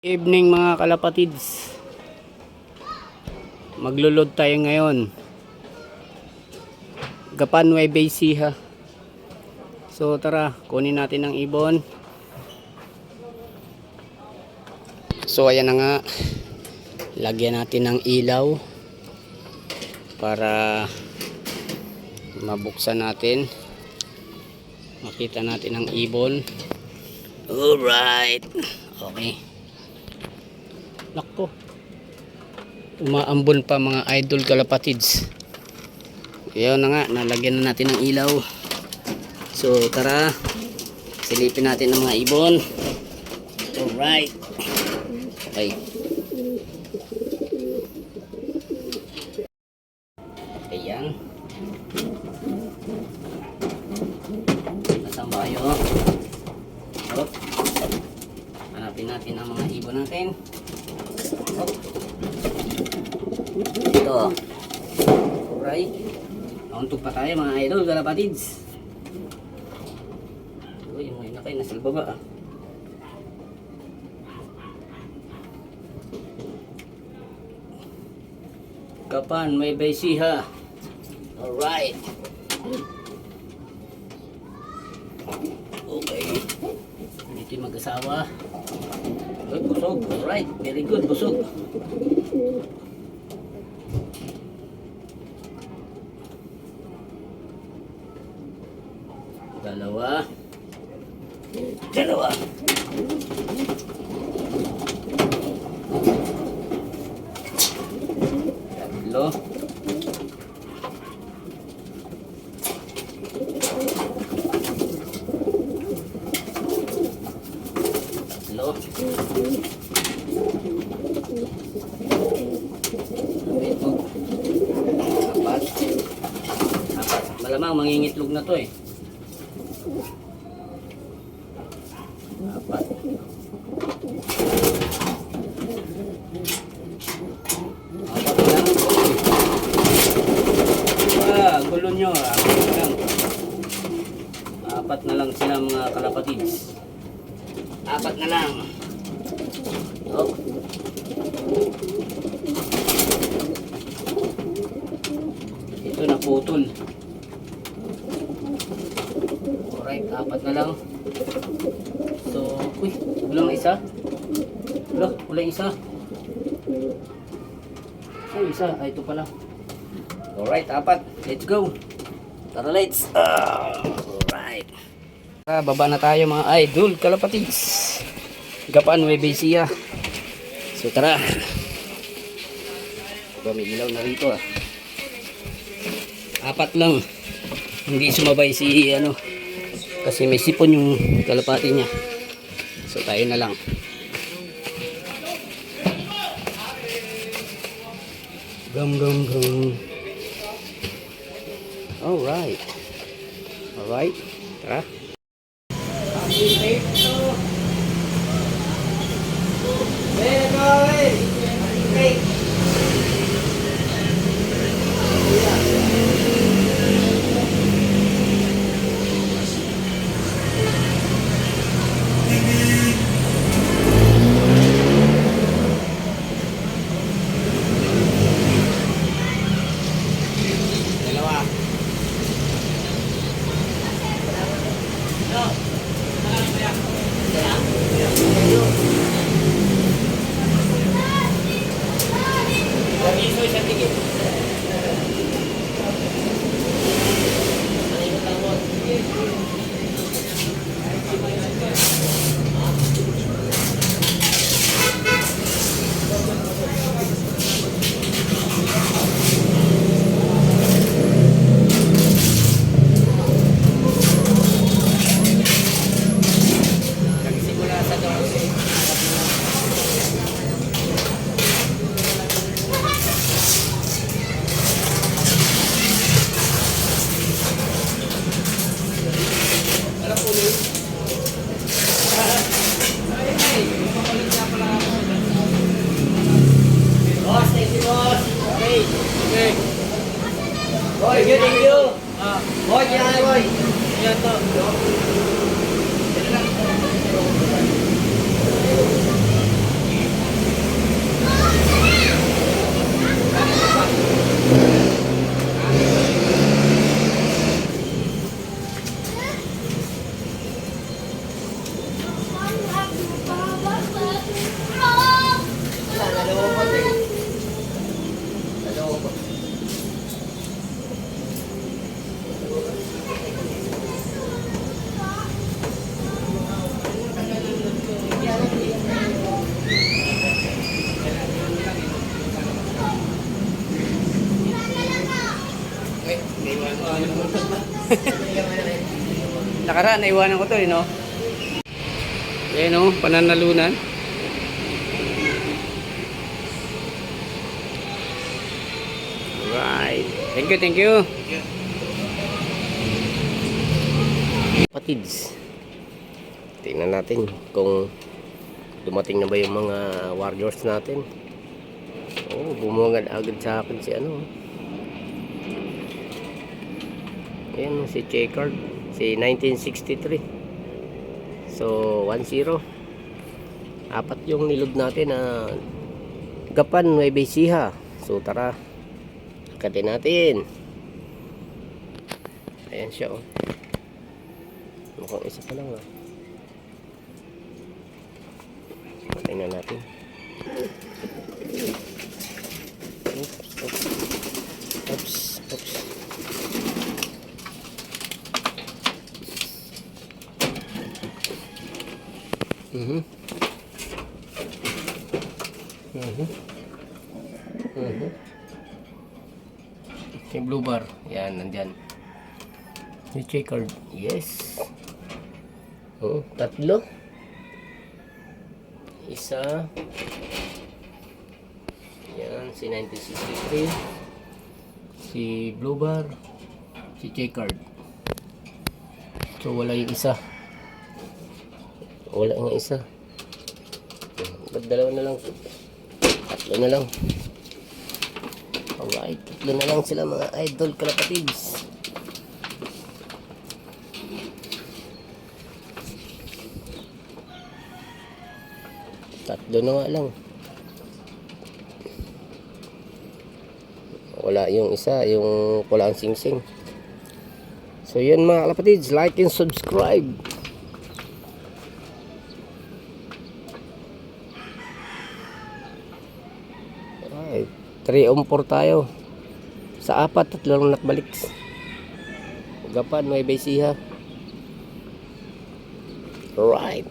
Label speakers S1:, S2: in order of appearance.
S1: Evening mga kalapatids, maglulod tayo ngayon Gapan Nueva Ecija. So tara, kunin natin ang ibon. So ayan na nga, lagyan natin ng ilaw para mabuksan natin, makita natin ang ibon. Alright, okay. Nako, umaambon pa mga idol kalapatids. Ayan na nga, nalagyan na natin ng ilaw. So tara, silipin natin ang mga ibon. Alright, okay. Ayan, nasaan ba kayo? Oh, hanapin natin ang mga ibon natin. Ito. Alright. Nauntog pa tayo mga idol kalapatids. Uy, yung mga inakay nasa baba. Gapan Nueva Ecija. Alright. Okay. Dito yung mag-asawa. Uy, busog. Alright. Very good, busog. Dalawa. Tatlo. Apat. Malamang mangingitlog na to eh. Apat. Gulo nyo. Apat na lang sila mga kalapatids. Apat na lang. Oh. Ito naputol. Alright, apat na lang. So, uy, kulang isa. Kulang isa. Ay, isa. Ay, ito pala. Alright, apat. Let's go. Tara, let's. Alright. Baba na tayo mga idol kalapatids. Gapan Nueva Ecija. So, tara. May ilaw na rito ah. Apat lang. Hindi sumabay si ano. Kasi may sipon yung kalapati niya. So tayo na lang. Gum. Alright. Alright. Tara. Boy, thank you. Boy, yan boy. Yan to. Nakaraan, naiwanan ko to eh, no? Ayan o, pananalunan. Right. Thank you, thank you. Kapatids. Tingnan natin kung dumating na ba yung mga warriors natin. Oh, bumungad agad sa akin si ano. Ayan, si Checkered. Si 1963. So, 1-0. Apat yung nilod natin na Gapan, Nueva Ecija. So, tara. Katin natin. Ayan siya, oh. Mukhang isa pa lang, ah. Tingnan natin. Oops. Yung blue bar, yan, nandyan. Yung checkered, yes. Oh, tatlo. Isa. Yan, si 1963. Si blue bar. Si checkered. So, wala yung isa. Wala nga isa. Ba't dalawa na lang? Tatlo na lang. Alright, tatlo na lang sila mga idol kalapatids. Tatlo na nga lang. Wala yung isa, yung wala ang sing-sing. So yun mga kalapatids, like and subscribe. Alright, 3 on 4 tayo. Sa 4, 3 lang nakbalik. Gapan, Nueva Ecija. Alright.